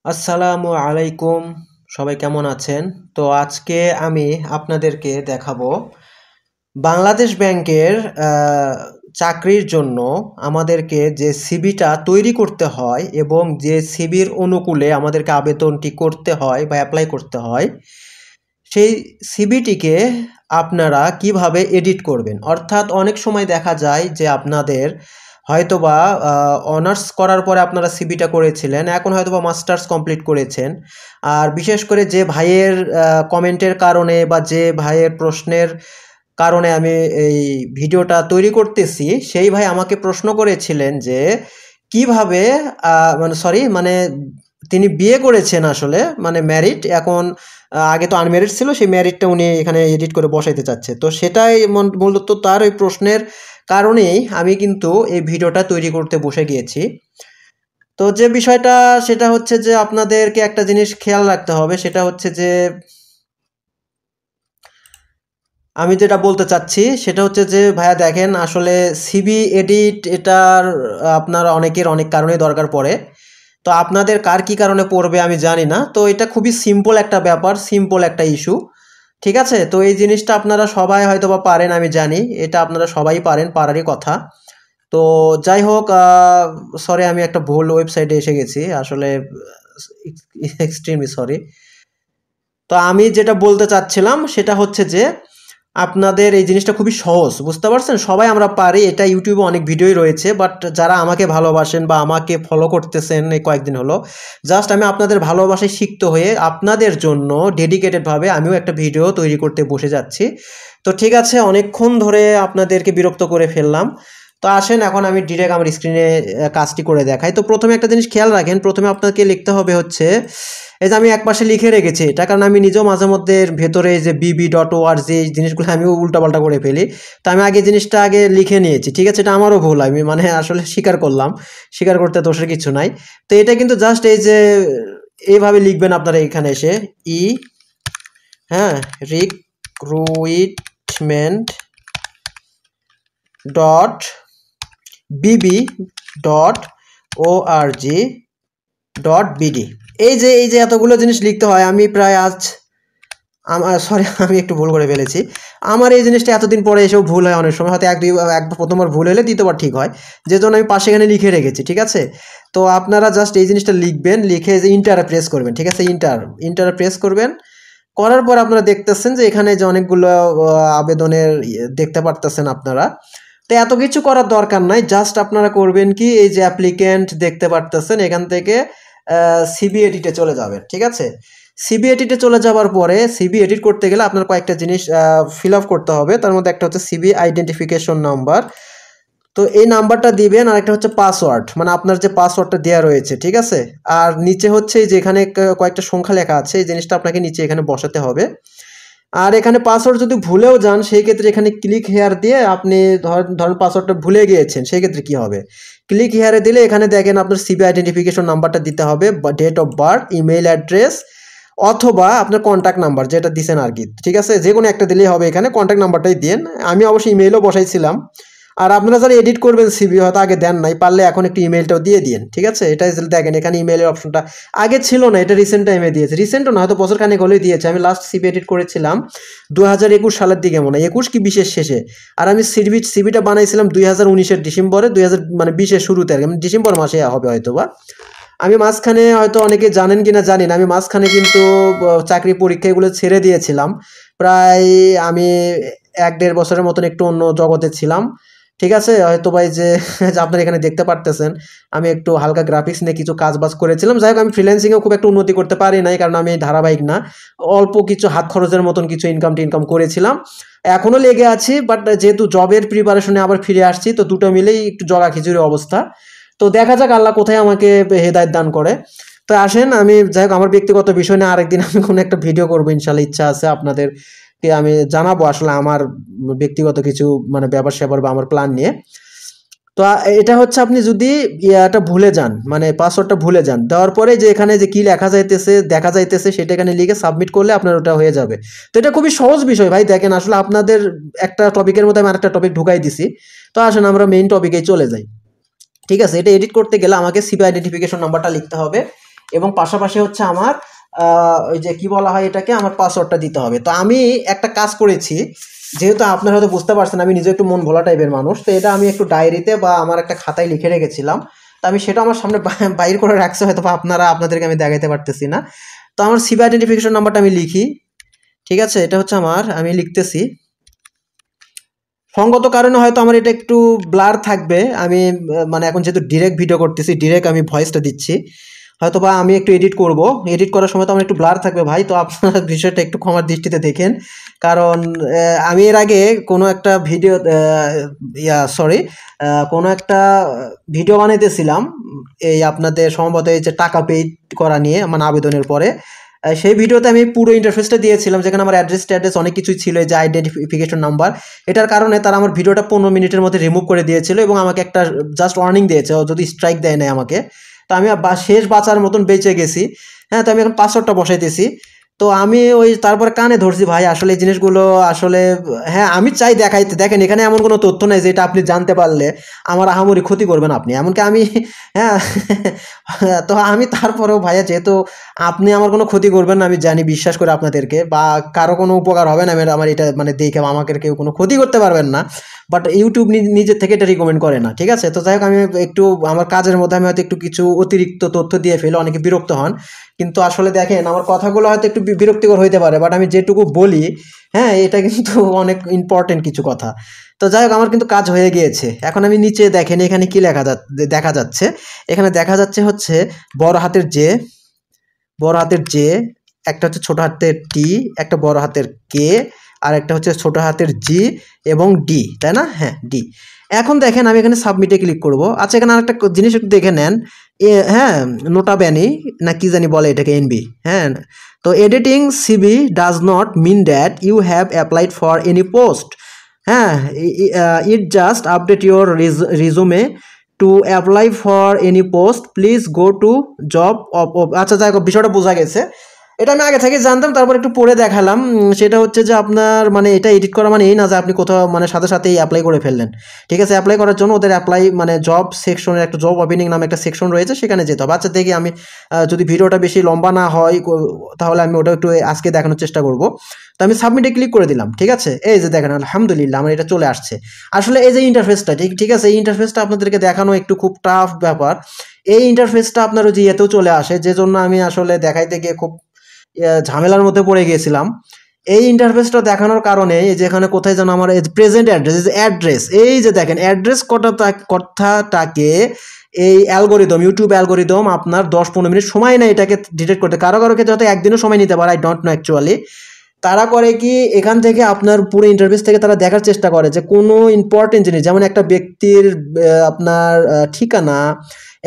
আসসালামু আলাইকুম। সবাই কেমন আছেন? তো আজকে আমি আপনাদেরকে দেখাবো বাংলাদেশ ব্যাংকের চাকরির জন্য আমাদেরকে যে সিভিটা তৈরি করতে হয় এবং যে সিভির অনুকূলে আমাদেরকে আবেদনটি করতে হয় বা অ্যাপ্লাই করতে হয়, সেই সিভিটিকে আপনারা কিভাবে এডিট করবেন। অর্থাৎ অনেক সময় দেখা যায় যে আপনাদের হয়তোবা অনার্স করার পরে আপনারা সিভিটা করেছিলেন, এখন হয়তোবা মাস্টার্স কমপ্লিট করেছেন। আর বিশেষ করে যে ভাইয়ের কমেন্টের কারণে বা যে ভাইয়ের প্রশ্নের কারণে আমি এই ভিডিওটা তৈরি করতেছি, সেই ভাই আমাকে প্রশ্ন করেছিলেন যে কিভাবে মানে তিনি বিয়ে করেছেন আসলে, মানে ম্যারিড এখন, আগে তো আনম্যারিড ছিল, সেই ম্যারিডটা উনি এখানে এডিট করে বসাইতে চাচ্ছে। তো সেটাই মূলত তার ওই প্রশ্নের কারণেই আমি কিন্তু এই ভিডিওটা তৈরি করতে বসে গিয়েছি। তো যে বিষয়টা সেটা হচ্ছে যে আপনাদেরকে একটা জিনিস খেয়াল রাখতে হবে, সেটা হচ্ছে যে আমি যেটা বলতে চাচ্ছি সেটা হচ্ছে যে ভাইয়া দেখেন, আসলে সিভি এডিট এটার আপনার অনেকের অনেক কারণেই দরকার পড়ে। তো আপনাদের কার কি কারণে পড়বে আমি জানি না। তো এটা খুবই সিম্পল একটা ব্যাপার, সিম্পল একটা ইস্যু। ঠিক আছে? তো এই জিনিসটা আপনারা সবাই হয়তোবা পারেন, আমি জানি এটা আপনারা সবাই পারেন, পারারই কথা। তো যাই হোক, সরি, আমি একটা ভুল ওয়েবসাইটে এসে গেছি আসলে, এক্সট্রিমলি সরি। তো আমি যেটা বলতে চাচ্ছিলাম সেটা হচ্ছে যে আপনাদের এই জিনিসটা খুবই সহজ, বুঝতে পারছেন? সবাই আমরা পারি, এটা ইউটিউবে অনেক ভিডিওই রয়েছে, বাট যারা আমাকে ভালোবাসেন বা আমাকে ফলো করতেছেন এই কয়েকদিন হলো, জাস্ট আমি আপনাদের ভালোবাসায় সিক্ত হয়ে আপনাদের জন্য ডেডিকেটেডভাবে আমিও একটা ভিডিও তৈরি করতে বসে যাচ্ছি। তো ঠিক আছে, অনেকক্ষণ ধরে আপনাদেরকে বিরক্ত করে ফেললাম। তো আসেন এখন আমি ডিরেক্ট আমার স্ক্রিনে কাজটি করে দেখাই। তো প্রথমে একটা জিনিস খেয়াল রাখেন, প্রথমে আপনাকে লিখতে হবে হচ্ছে, এই যে আমি একপাশে লিখে রেখেছি এটা, কারণ আমি নিজেও মাঝে মধ্যে ভেতরে যে BB.org এই জিনিসগুলো আমিও উল্টাপাল্টা করে ফেলি। তো আমি আগে জিনিসটা আগে লিখে নিয়েছি, ঠিক আছে? এটা আমারও ভুল, আমি মানে আসলে স্বীকার করলাম, স্বীকার করতে দোষের কিছু নাই। তো এটা কিন্তু জাস্ট এই যে এইভাবে লিখবেন আপনারা এখানে এসে, ই, হ্যাঁ, রিক্রুইটমেন্ট ডট BB.org.BD। এই যে এতগুলো জিনিস লিখতে হয়, আমি প্রায় আজ সরি, আমি একটু ভুল করে ফেলেছি। আমার এই জিনিসটা এতদিন পরে এসেও ভুল হয় অনেক সময়, হয়তো একবার প্রথমবার ভুল হলে দ্বিতীয়বার ঠিক হয়, যে জন্য আমি পাশে এখানে লিখে রেখেছি, ঠিক আছে? তো আপনারা জাস্ট এই জিনিসটা লিখবেন, লিখে যে ইন্টারে প্রেস করবেন, ঠিক আছে? ইন্টারে প্রেস করবেন, করার পর আপনারা দেখতেছেন যে এখানে যে অনেকগুলো আবেদনের দেখতে পারতেছেন আপনারা। তো এত কিছু করার দরকার নাই, জাস্ট আপনারা করবেন কি, এই যে অ্যাপ্লিক্যান্ট দেখতে পারতেছেন, এখান থেকে সিবি এডিটে চলে যাবেন, ঠিক আছে? সিবি এডিটে চলে যাওয়ার পরে সিবি এডিট করতে গেলে আপনার কয়েকটা জিনিস ফিল আপ করতে হবে। তার মধ্যে একটা হচ্ছে সিবি আইডেন্টিফিকেশন নাম্বার, তো এই নাম্বারটা দিবেন। আর একটা হচ্ছে পাসওয়ার্ড, মানে আপনার যে পাসওয়ার্ডটা দেওয়া রয়েছে, ঠিক আছে? আর নিচে হচ্ছে যে এখানে কয়েকটা সংখ্যা লেখা আছে, এই জিনিসটা আপনাকে নিচে এখানে বসাতে হবে। আর এখানে পাসওয়ার্ড যদি ভুলেও যান, সেই ক্ষেত্রে এখানে ক্লিক হেয়ার দিয়ে আপনি ধরেন পাসওয়ার্ডটা ভুলে গিয়েছেন, সেই ক্ষেত্রে কি হবে, ক্লিক হেয়ারে দিলে এখানে দেখেন আপনার সিবি আইডেন্টিফিকেশন নাম্বারটা দিতে হবে, বা date of birth, email address, অথবা আপনার কন্ট্যাক্ট নাম্বার যেটা দিছেন আর কি, ঠিক আছে? যে কোনো একটা দিলেই হবে, এখানে কন্ট্যাক্ট নাম্বারটাই দিন। আমি অবশ্যই ইমেইলও বসাইছিলাম। আর আপনারা যারা এডিট করবেন সিভি, হয়তো আগে দেন নাই, পারলে এখন একটু ইমেইলটাও দিয়ে দিন, ঠিক আছে? এটা দেখেন এখানে ইমেইলের অপশনটা আগে ছিল না, এটা রিসেন্ট টাইমে দিয়েছে, রিসেন্টও না, হয়তো বছর খানেক হলেই দিয়েছে। আমি লাস্ট সিভি এডিট করেছিলাম 2021 সালের দিকে, মনে হয় 21 কি 20-এর শেষে। আর আমি সিভিটা বানাইছিলাম 2019-এর ডিসেম্বরে, 2020-এর শুরুতে আর কি, ডিসেম্বর মাসে হবে হয়তো বা। আমি মাঝখানে, হয়তো অনেকে জানেন কিনা জানি না, আমি মাঝখানে কিন্তু চাকরি পরীক্ষা এগুলো ছেড়ে দিয়েছিলাম। প্রায় আমি 1-1.5 বছরের মতন একটু অন্য জগতে ছিলাম, ঠিক আছে? হয়তো ভাই যে আপনারা এখানে দেখতে পারতেছেন, আমি একটু হালকা গ্রাফিক্স নিয়ে কিছু কাজ বাজ করেছিলাম। যাই হোক, আমি ফ্রিল্যান্সিংয়েও খুব একটা উন্নতি করতে পারি নাই, কারণ আমি ধারাবাহিক না, অল্প কিছু হাত খরচের মতন কিছু ইনকাম করেছিলাম। এখনও লেগে আছি, বাট যেহেতু জবের প্রিপারেশনে আবার ফিরে আসছি, তো দুটো মিলেই একটু জগা খিচুড়ি অবস্থা। তো দেখা যাক আল্লাহ কোথায় আমাকে হেদায়েত দান করে। তো আসেন, আমি যাই হোক, আমার ব্যক্তিগত বিষয় নিয়ে আরেকদিন আমি কোনো একটা ভিডিও করবো ইনশাল্লাহ, ইচ্ছা আছে আপনাদেরকে আমি জানাবো আসলে আমার ব্যক্তিগত কিছু মানে ব্যাপার স্যাপার বা আমার প্ল্যান নিয়ে। তো এটা হচ্ছে, আপনি যদি এটা ভুলে যান, মানে পাসওয়ার্ডটা ভুলে যান, দেওয়ার পরে যে এখানে যে কি লেখা যাইতেছে দেখা যাইতেছে, সেটা এখানে লিখে সাবমিট করলে আপনার ওটা হয়ে যাবে। তো এটা খুবই সহজ বিষয় ভাই, দেখেন আসলে আপনাদের একটা টপিকের মধ্যে আমি আরেকটা টপিক ঢুকাই দিছি। তো আসেন আমরা মেইন টপিকেই চলে যাই। ঠিক আছে, এটা এডিট করতে গেলে আমাকে সিবি আইডেন্টিফিকেশন নাম্বারটা লিখতে হবে। এবং পাশাপাশি হচ্ছে আমার ওই যে কি বলা হয় এটাকে, আমার পাসওয়ার্ডটা দিতে হবে। তো আমি একটা কাজ করেছি, যেহেতু আপনারা হয়তো বুঝতে পারছেন আমি নিজে একটু মন ভোলা টাইপের মানুষ, তো এটা আমি একটু ডায়েরিতে বা আমার একটা খাতায় লিখে রেখেছিলাম। তো আমি সেটা আমার সামনে বাইর করে রাখছি, হয়তো আপনাদেরকে আমি দেখাইতে পারতেছি না। তো আমার সিবি আইডেন্টিফিকেশন নাম্বারটা আমি লিখি, ঠিক আছে? এটা হচ্ছে আমি লিখতেছি। সঙ্গত কারণে হয়তো আমার এটা একটু ব্লার থাকবে, আমি মানে এখন যেহেতু ডিরেক্ট ভিডিও করতেছি, ডিরেক্ট আমি ভয়েসটা দিচ্ছি, হয়তো বা আমি একটু এডিট করব, এডিট করার সময় তো আমার একটু ব্লার থাকবে ভাই, তো আপনারা বিষয়টা একটু ক্ষমার দৃষ্টিতে দেখেন। কারণ আমি এর আগে কোনো একটা ভিডিও কোনো একটা ভিডিও বানাইতেছিলাম, এই আপনাদের সম্ভবত এই যে টাকা পেইড করা নিয়ে মানে আবেদনের পরে, সেই ভিডিওতে আমি পুরো ইন্টারফেসটা দিয়েছিলাম, যেখানে আমার অ্যাড্রেস অনেক কিছুই ছিল, যে আইডেন্টিফিকেশন নাম্বার। এটার কারণে তারা আমার ভিডিওটা 15 মিনিটের মধ্যে রিমুভ করে দিয়েছিল এবং আমাকে একটা জাস্ট ওয়ার্নিং দিয়েছে, যদি স্ট্রাইক দেয় না আমাকে। তো আমি শেষ বাঁচার মতন বেঁচে গেছি। হ্যাঁ, তো আমি এখন পাসওয়ার্ডটা বসাইতেছি। তো আমি ওই তারপরে কানে ধরছি ভাই, আসলে এই জিনিসগুলো আসলে, হ্যাঁ আমি চাই দেখাইতে, দেখেন এখানে এমন কোনো তথ্য নেই যেটা আপনি জানতে পারলে আমার আহামরি ক্ষতি করবেন আপনি, এমনকি আমি, হ্যাঁ তো আমি তারপরেও ভাইয়া, যেহেতু আপনি আমার কোনো ক্ষতি করবেন না আমি জানি, বিশ্বাস করে আপনাদেরকে, বা কারো কোনো উপকার হবে না আমার এটা মানে দেখে আমাকে কেউ কোনো ক্ষতি করতে পারবেন না, বাট ইউটিউব নিজের থেকে এটা রিকমেন্ড করে না, ঠিক আছে? তো যাই হোক, আমি একটু আমার কাজের মধ্যে আমি হয়তো একটু কিছু অতিরিক্ত তথ্য দিয়ে ফেলে অনেকে বিরক্ত হন, কিন্তু আসলে দেখেন আমার কথাগুলো হয়তো একটু বিরক্তিকর হইতে পারে, বাট আমি যেটুকু বলি, হ্যাঁ এটা কিন্তু অনেক ইম্পর্টেন্ট কিছু কথা। তো যাই হোক, আমার কিন্তু কাজ হয়ে গিয়েছে। এখন আমি নিচে দেখেন এখানে কি দেখা যাচ্ছে, এখানে দেখা যাচ্ছে হচ্ছে বড় হাতের জে, একটা হচ্ছে ছোট হাতের টি, একটা বড় হাতের কে, আর একটা হচ্ছে ছোট হাতের জি এবং ডি, তাই না? হ্যাঁ, ডি। এখন দেখেন আমি এখানে সাবমিটে ক্লিক করব। আচ্ছা, এখানে আরেকটা জিনিস একটু দেখে নেন, হ্যাঁ, নোটা ব্যানি না কি জানি বলে এটাকে, এনবি, হ্যাঁ। তো editing CV does not mean that you have applied for any post, হ্যাঁ, it just update your resume to apply for any post, please go to job off. আচ্ছা, যাই হোক, বিষয়টা বোঝা গেছে। এটা আমি আগে থেকে জানতাম, তারপর একটু পড়ে দেখালাম। সেটা হচ্ছে যে আপনার মানে এটা এডিট করা মানে এই না যে আপনি কোথাও মানে সাথে সাথেই অ্যাপ্লাই করে ফেললেন, ঠিক আছে? অ্যাপ্লাই করার জন্য ওদের মানে জব সেকশনের একটা জব ওপেনিং নামে একটা সেকশন রয়েছে, সেখানে যেতে হবে। আচ্ছা, দেখি আমি যদি ভিডিওটা বেশি লম্বা না হয় তাহলে আমি ওটা একটু আজকে দেখানোর চেষ্টা করব। তো আমি সাবমিটে ক্লিক করে দিলাম, ঠিক আছে? এই যে দেখেন, আলহামদুলিল্লাহ আমার এটা চলে আসছে। আসলে এই যে ইন্টারফেসটা, ঠিক আছে, এই ইন্টারফেসটা আপনাদেরকে দেখানো একটু খুব টাফ ব্যাপার। এই ইন্টারফেসটা আপনার ওই যে ইয়েতেও চলে আসে, যে জন্য আমি আসলে দেখাইতে গিয়ে খুব ঝামেলার মধ্যে পড়ে গিয়েছিলাম। এই ইন্টারফেসটা দেখানোর কারণে এই যে এখানে কোথায় যেন আমার প্রেজেন্ট অ্যাড্রেস, এই যে দেখেন অ্যাড্রেস কথাটাকে এই ইউটিউব অ্যালগোরিদম আপনার 10-15 মিনিট সময় নেয় এটাকে ডিটেক্ট করতে, কারো ক্ষেত্রে হয়তো একদিনও সময় নিতে পারে, আই ডোন্ট নো অ্যাকচুয়ালি। তারা করে কি, এখান থেকে আপনার পুরো ইন্টারফেস থেকে তারা দেখার চেষ্টা করে যে কোনো ইম্পর্টেন্ট জিনিস, যেমন একটা ব্যক্তির আপনার ঠিকানা,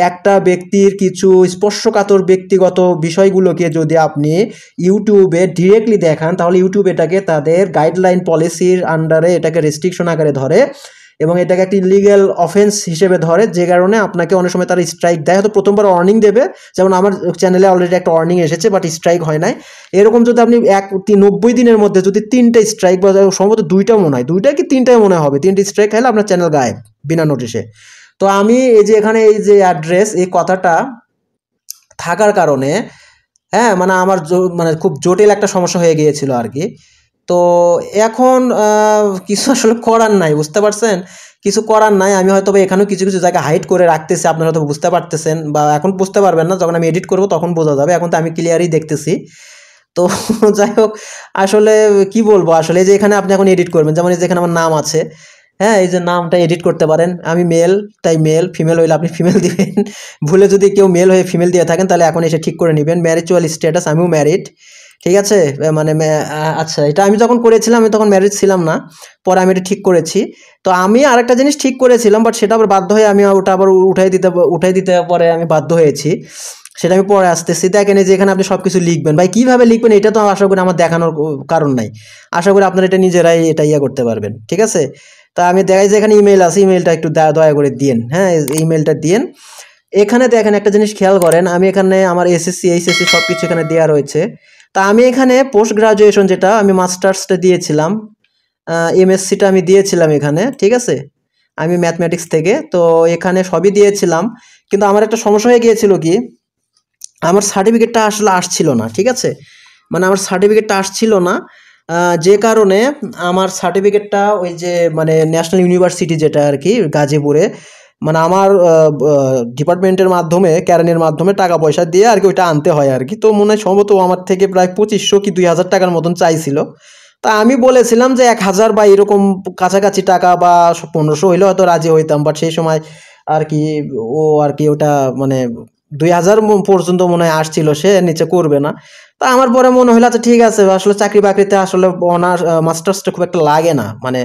একটা ব্যক্তির কিছু স্পর্শকাতর ব্যক্তিগত বিষয়গুলোকে যদি আপনি ইউটিউবে ডিরেক্টলি দেখান, তাহলে ইউটিউব এটাকে তাদের গাইডলাইন পলিসির আন্ডারে এটাকে রেস্ট্রিকশন আকারে ধরে এবং এটাকে একটি লিগ্যাল অফেন্স হিসেবে ধরে, যে কারণে আপনাকে অনেক সময় তারা স্ট্রাইক দেয়। হয়তো প্রথমবার ওয়ার্নিং দেবে, যেমন আমার চ্যানেলে অলরেডি একটা ওয়ার্নিং এসেছে, বাট স্ট্রাইক হয় নাই। এরকম যদি আপনি 90 দিনের মধ্যে যদি 3টে স্ট্রাইক, বা সম্ভবত 2টা মনে হয়, 2টা কি 3টাই মনে হবে, 3টে স্ট্রাইক খাইলে আপনার চ্যানেল গায়েব বিনা নোটিশে। তো আমি এই যে এখানে এই যে অ্যাড্রেস, এই কথাটা থাকার কারণে, হ্যাঁ, মানে আমার মানে খুব জটিল একটা সমস্যা হয়ে গিয়েছিল আর কি। তো এখন কিছু আসলে করার নাই, বুঝতে পারছেন? কিছু করার নাই, আমি হয়তো এখানেও কিছু কিছু জায়গায় হাইড করে রাখতেছি, আপনারা হয়তো বুঝতে পারতেছেন, বা এখন বুঝতে পারবেন না, যখন আমি এডিট করবো তখন বোঝা যাবে, এখন তো আমি ক্লিয়ারই দেখতেছি। তো যাই হোক, আসলে কি বলবো, আসলে যে এখানে আপনি এখন এডিট করবেন, যেমন এই যে এখানে আমার নাম আছে, হ্যাঁ, এই যে নামটা এডিট করতে পারেন, আমি মেল তাই মেল, ফিমেল হইলে আপনি ফিমেল দিবেন। ভুলে যদি কেউ মেল হয়ে ফিমেল দিয়ে থাকেন তাহলে এখন এসে ঠিক করে নেবেন। ম্যারিচুয়াল স্ট্যাটাস, আমিও ম্যারিড, ঠিক আছে? মানে আচ্ছা, এটা আমি যখন করেছিলাম আমি তখন ম্যারিড ছিলাম না, পরে আমি এটা ঠিক করেছি। তো আমি আরেকটা জিনিস ঠিক করেছিলাম, বাট সেটা আবার বাধ্য হয়ে আমি ওটা আবার উঠাই দিতে পরে আমি বাধ্য হয়েছি, সেটা আমি পরে আসতেছি। দেখেন যে এখানে আপনি সব কিছু লিখবেন, ভাই কীভাবে লিখবেন এটা তো আশা করি আমার দেখানোর কারণ নাই, আশা করি আপনারা এটা নিজেরাই এটা করতে পারবেন, ঠিক আছে? তা আমি দেখাই যে এখানে ইমেল আছে, ইমেলটা একটু দয়া করে দিন, হ্যাঁ, ইমেলটা দিন। এখানে দেখেন একটা জিনিস খেয়াল করেন, আমি এখানে আমার এসএসসি এইচএসসি সব কিছু এখানে দেওয়া রয়েছে। তা আমি এখানে পোস্ট গ্রাজুয়েশন, যেটা আমি মাস্টার্সটা দিয়েছিলাম, এমএসসিটা আমি দিয়েছিলাম এখানে, ঠিক আছে, আমি ম্যাথমেটিক্স থেকে, তো এখানে সবই দিয়েছিলাম। কিন্তু আমার একটা সমস্যা হয়ে গিয়েছিল কি, আমার সার্টিফিকেটটা আসলে আসছিল না, ঠিক আছে, মানে আমার সার্টিফিকেটটা আসছিল না, যে কারণে আমার সার্টিফিকেটটা ওই যে মানে ন্যাশনাল ইউনিভার্সিটি যেটা আর কি গাজীপুরে, মানে আমার ডিপার্টমেন্টের মাধ্যমে ক্যারানের মাধ্যমে টাকা পয়সা দিয়ে আর কি ওইটা আনতে হয় আর কি। তো মনে হয় সম্ভবত আমার থেকে প্রায় 2500 কি 2000 টাকার মতন চাইছিল। তা আমি বলেছিলাম যে 1000 বা এরকম কাছাকাছি টাকা বা 1500 হইলে হয়তো রাজি হইতাম, বাট সেই সময় আর কি ও আর কি ওটা মানে 2000 পর্যন্ত মনে হয় আসছিল, সে নিচে করবে না। তা আমার পরে মনে হলো আচ্ছা ঠিক আছে, আসলে চাকরি বাকরিতে আসলে অনার্স মাস্টার্সটা খুব একটা লাগে না, মানে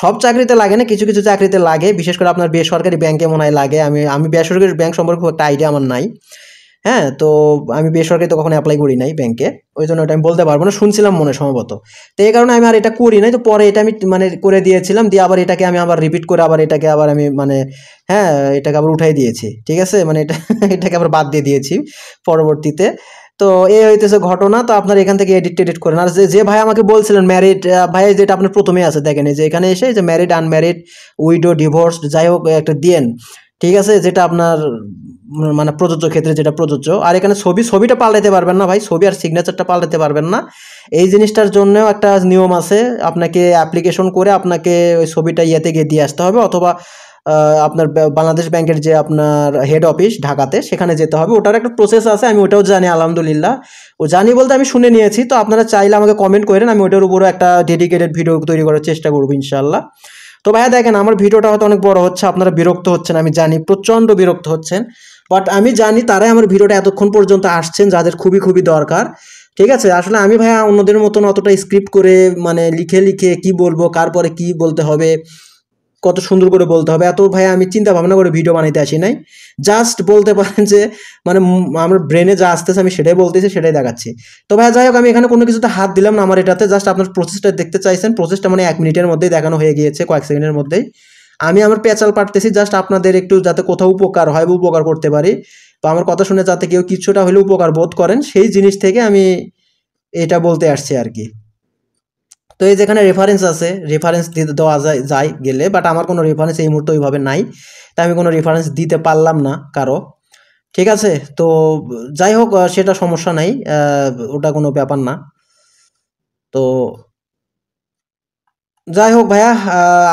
সব চাকরিতে লাগে না, কিছু কিছু চাকরিতে লাগে, বিশেষ করে আপনার বেসরকারি ব্যাংকে মনে হয় লাগে। আমি আমি বেসরকারি ব্যাংক সম্পর্কে খুব একটা আইডিয়া আমার নাই। হ্যাঁ, তো আমি বেসরকারি তো কখনো অ্যাপ্লাই করি নাই ব্যাংকে, ওই জন্য ওটা আমি বলতে পারবো না, শুনছিলাম মনে হয় সম্ভবত। তো এই কারণে আমি আর এটা করি নাই। তো পরে এটা আমি মানে করে দিয়েছিলাম, দিয়ে আবার এটাকে আমি আবার রিপিট করে আবার এটাকে আবার আমি মানে হ্যাঁ এটাকে আবার উঠাই দিয়েছি, ঠিক আছে, মানে এটা এটাকে আবার বাদ দিয়ে দিয়েছি পরবর্তীতে। তো এই হইতেছে ঘটনা। তো আপনার এখান থেকে এডিট টেডিট করেন। আর যে যে ভাই আমাকে বলছিলেন ম্যারিড, ভাই যেটা আপনার প্রথমে আছে দেখেন, এই যে এখানে এসে যে ম্যারিড আনম্যারিড উইডো ডিভোর্সড যাই হোক একটা দিয়েন, ঠিক আছে, যেটা আপনার মানে প্রযোজ্য ক্ষেত্রে যেটা প্রযোজ্য। আর এখানে ছবিটা পাল্টাতে পারবেন না ভাই, ছবি আর সিগনেচারটা পাল্টাতে পারবেন না। এই জিনিসটার জন্যও একটা নিয়ম আছে, আপনাকে অ্যাপ্লিকেশন করে আপনাকে ওই ছবিটা ইয়েতে গিয়ে দিয়ে আসতে হবে, অথবা আপনার বাংলাদেশ ব্যাংকের যে আপনার হেড অফিস ঢাকাতে সেখানে যেতে হবে। ওটার একটা প্রসেস আছে, আমি ওটাও জানি আলহামদুলিল্লাহ। ও জানি বলতে আমি শুনে নিয়েছি। তো আপনারা চাইলে আমাকে কমেন্ট করেন, আমি ওটার উপরও একটা ডেডিকেটেড ভিডিও তৈরি করার চেষ্টা করবো ইনশাল্লাহ। তো ভাইয়া দেখেন আমার ভিডিওটা হয়তো অনেক বড় হচ্ছে, আপনারা বিরক্ত হচ্ছেন, আমি জানি প্রচণ্ড বিরক্ত হচ্ছেন, বাট আমি জানি তারাই আমার ভিডিওটা এতক্ষণ পর্যন্ত আসছেন যাদের খুবই খুবই দরকার, ঠিক আছে। আসলে আমি ভাইয়া অন্যদের মতন অতটা স্ক্রিপ্ট করে মানে লিখে লিখে কি বলবো, কার পরে কি বলতে হবে, কত সুন্দর করে বলতে হবে, এত ভাই আমি চিন্তা ভাবনা করে ভিডিও বানাইতে আসি নাই। জাস্ট বলতে পারেন যে মানে আমার ব্রেনে যা আসতেছে আমি সেটাই বলতেছি, সেটাই দেখাচ্ছি। তো ভাই যাই হোক, আমি এখানে কোনো কিছুতে হাত দিলাম না আমার এটাতে, জাস্ট আপনার প্রসেসটা দেখতে চাইছেন, প্রসেসটা মানে 1 মিনিটের মধ্যেই দেখানো হয়ে গিয়েছে, কয়েক সেকেন্ডের মধ্যেই। আমি আমার পেঁচাল পাঠতেছি জাস্ট আপনাদের একটু যাতে কোথাও উপকার হয় বা উপকার করতে পারি, বা আমার কথা শুনে যাতে কেউ কিছুটা হলেও উপকার বোধ করেন, সেই জিনিস থেকে আমি এটা বলতে আসছি আর কি। তো এই যেখানে রেফারেন্স আছে, রেফারেন্স দিতে দেওয়া যায় গেলে, বাট আমার কোনো রেফারেন্স এই মুহূর্তে ওইভাবে নাই, তাই আমি কোনো রেফারেন্স দিতে পারলাম না কারো, ঠিক আছে। তো যাই হোক সেটা সমস্যা নাই, ওটা কোনো ব্যাপার না। তো যাই হোক ভাইয়া,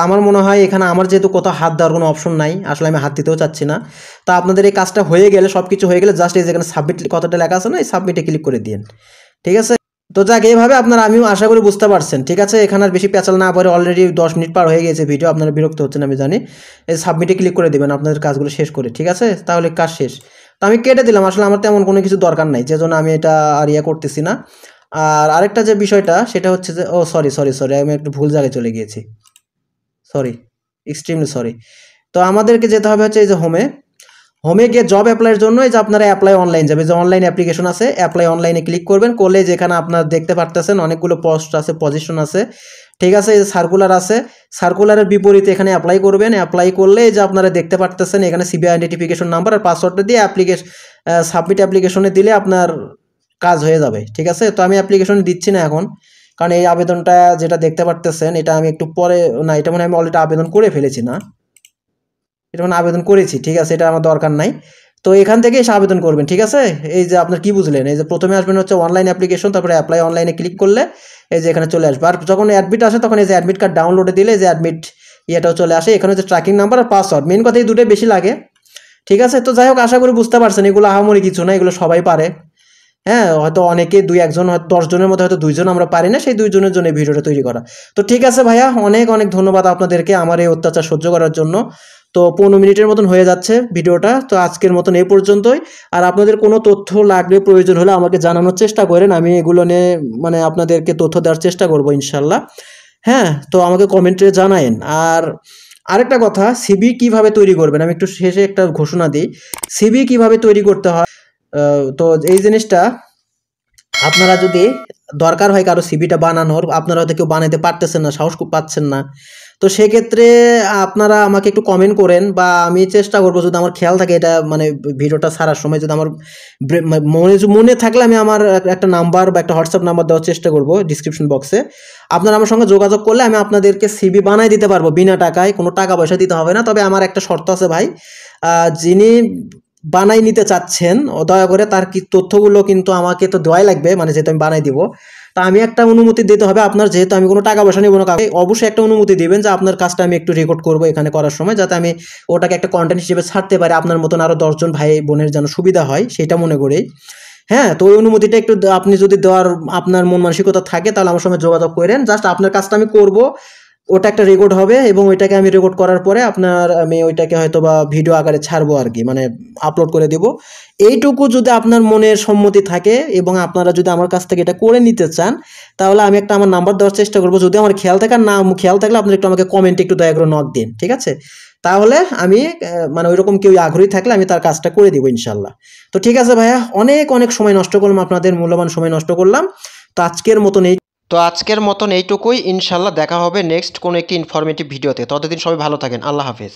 আমার মনে হয় এখানে আমার যেহেতু কোথাও হাত দেওয়ার কোনো অপশন নাই, আসলে আমি হাত দিতেও চাচ্ছি না। তা আপনাদের এই কাজটা হয়ে গেলে, সব কিছু হয়ে গেলে, জাস্ট এই যেখানে সাবমিট কথাটা লেখা আছে না, এই সাবমিটে ক্লিক করে দিন, ঠিক আছে। তো যাক এইভাবে আপনারা, আমিও আশা করি বুঝতে পারছেন, ঠিক আছে। এখানে আর বেশি পেঁচাল না পরে, অলরেডি 10 মিনিট পার হয়ে গেছে ভিডিও, আপনারা বিরক্ত হচ্ছেন আমি জানি। এই সাবমিটে ক্লিক করে দেবেন আপনাদের কাজগুলো শেষ করে, ঠিক আছে, তাহলে কাজ শেষ। তো আমি কেটে দিলাম, আসলে আমার তেমন কোনো কিছু দরকার নাই, যে জন্য আমি এটা আর ইয়ে করতেছি না। আর আরেকটা যে বিষয়টা সেটা হচ্ছে যে, ও সরি সরি সরি, আমি একটু ভুল জায়গায় চলে গিয়েছি, সরি, এক্সট্রিমলি সরি। তো আমাদেরকে যেতে হবে হচ্ছে এই যে হোমে, হোমে গিয়ে জব অ্যাপ্লাইয়ের জন্য এই যে আপনারা অ্যাপ্লাই অনলাইন যাবে, যে অনলাইন অ্যাপ্লিকেশন আছে, অ্যাপ্লাই অনলাইনে ক্লিক করবেন, করলে যেখানে আপনার দেখতে পারতেছেন অনেকগুলো পোস্ট আছে, পজিশন আছে, ঠিক আছে, এই যে সার্কুলার আছে, সার্কুলারের বিপরীতে এখানে অ্যাপ্লাই করবেন। অ্যাপ্লাই করলে এই যে আপনারা দেখতে পারতেছেন এখানে সিবি আইডেন্টিফিকেশন নাম্বার আর পাসওয়ার্ডটা দিয়ে সাবমিট অ্যাপ্লিকেশনে দিলে আপনার কাজ হয়ে যাবে, ঠিক আছে। তো আমি অ্যাপ্লিকেশন দিচ্ছি না এখন, কারণ এই আবেদনটা যেটা দেখতে পারতেছেন এটা আমি একটু পরে, না এটা মনে হয় আমি অলরেডি আবেদন করে ফেলেছি, না এটা মানে আবেদন করেছি, ঠিক আছে, এটা আমার দরকার নাই। তো এখান থেকে এসে আবেদন করবেন, ঠিক আছে। এই যে আপনার কি বুঝলেন, এই যে প্রথমে আসবেন হচ্ছে অনলাইন অ্যাপ্লিকেশন, তারপরে অ্যাপ্লাই অনলাইনে ক্লিক করলে এই যে এখানে চলে আসবে। আর যখন অ্যাডমিট আসে তখন এই যে অ্যাডমিট কার্ড ডাউনলোডে দিলে যে অ্যাডমিট ইয়েটাও চলে আসে, এখানে হচ্ছে ট্র্যাকিং নাম্বার আর পাসওয়ার্ড, মেন কথা এই দুটোই বেশি লাগে, ঠিক আছে। তো যাই হোক আশা করি বুঝতে পারছেন, এগুলো আহামরি কিছু না, এগুলো সবাই পারে। হ্যাঁ, হয়তো অনেকে 2-1 জন, হয়তো 10 জনের মধ্যে হয়তো 2 জন আমরা পারি না, সেই 2 জনের জন্য এই ভিডিওটা তৈরি করা। তো ঠিক আছে ভাইয়া, অনেক অনেক ধন্যবাদ আপনাদেরকে আমার এই অত্যাচার সহ্য করার জন্য। তো 15 মিনিটের মতন হয়ে যাচ্ছে ভিডিওটা, তো আজকের মতন এই পর্যন্তই। আর আপনাদের কোনো তথ্য লাগলে, প্রয়োজন হলে আমাকে জানানোর চেষ্টা করেন, আমি এগুলো নিয়ে মানে আপনাদেরকে তথ্য দেওয়ার চেষ্টা করবো ইনশাল্লাহ। হ্যাঁ, তো আমাকে কমেন্টে জানায়েন। আর আরেকটা কথা, সিভি কিভাবে তৈরি করবেন আমি একটু শেষে একটা ঘোষণা দিই। সিভি কিভাবে তৈরি করতে হয়, তো এই জিনিসটা আপনারা যদি দরকার হয় কারো সিভিটা বানানোর, আপনারা হয়তো কেউ বানাতে পারতেছেন না, সাহস পাচ্ছেন না, তো সেক্ষেত্রে আপনারা আমাকে একটু কমেন্ট করেন, বা আমি চেষ্টা করবো যদি আমার খেয়াল থাকে, এটা মানে ভিডিওটা ছাড়ার সময় যদি আমার মনে থাকলে আমি আমার একটা নাম্বার বা একটা হোয়াটসঅ্যাপ নাম্বার দেওয়ার চেষ্টা করবো ডিসক্রিপশন বক্সে। আপনারা আমার সঙ্গে যোগাযোগ করলে আমি আপনাদেরকে সিভি বানাই দিতে পারবো বিনা টাকায়, কোনো টাকা পয়সা দিতে হবে না। তবে আমার একটা শর্ত আছে ভাই, যিনি বানাই নিতে চাচ্ছেন, দয়া করে তার কি তথ্যগুলো কিন্তু আমাকে তো দেওয়াই লাগবে, মানে যেহেতু আমি বানাই দিব। তা আমি একটা অনুমতি দিতে হবে আপনার, যেহেতু আমি কোনো টাকা পয়সা নেবো না, অবশ্যই একটা অনুমতি দিবেন যে আপনার কাজটা আমি একটু রেকর্ড করবো এখানে করার সময়, যাতে আমি ওটাকে একটা কন্টেন্ট হিসেবে ছাড়তে পারি, আপনার মতন আরও 10জন ভাই বোনের যেন সুবিধা হয় সেটা মনে করেই। হ্যাঁ, তো ওই অনুমতিটা একটু আপনি যদি দেওয়ার আপনার মন মানসিকতা থাকে তাহলে আমার সঙ্গে যোগাযোগ করেন। জাস্ট আপনার কাজটা আমি করব, ওটা একটা রেকর্ড হবে এবং ওইটাকে আমি রেকর্ড করার পরে আমি ওইটাকে হয়তো বা ভিডিও আকারে ছাড়বো আর কি, মানে আপলোড করে দিব। এইটুকু যদি আপনার মনের সম্মতি থাকে এবং আপনারা যদি আমার কাছ থেকে এটা করে নিতে চান, তাহলে আমি একটা আমার নাম্বার দেওয়ার চেষ্টা করবো। যদি আমার খেয়াল থাকে, আর না খেয়াল থাকলে আপনি একটু আমাকে কমেন্টে একটু দয়া করে নক দিন, ঠিক আছে? তাহলে আমি মানে ওইরকম কেউ আগ্রহী থাকলে আমি তার কাজটা করে দিব ইনশাল্লাহ। তো ঠিক আছে ভাইয়া, অনেক অনেক সময় নষ্ট করলাম, আপনাদের মূল্যবান সময় নষ্ট করলাম। তো আজকের মতন এইটুকুই। ইনশাল্লাহ দেখা হবে নেক্সট কোনো একটি ইনফরমেটিভ ভিডিওতে। ততদিন সবাই ভালো থাকেন। আল্লাহ হাফেজ।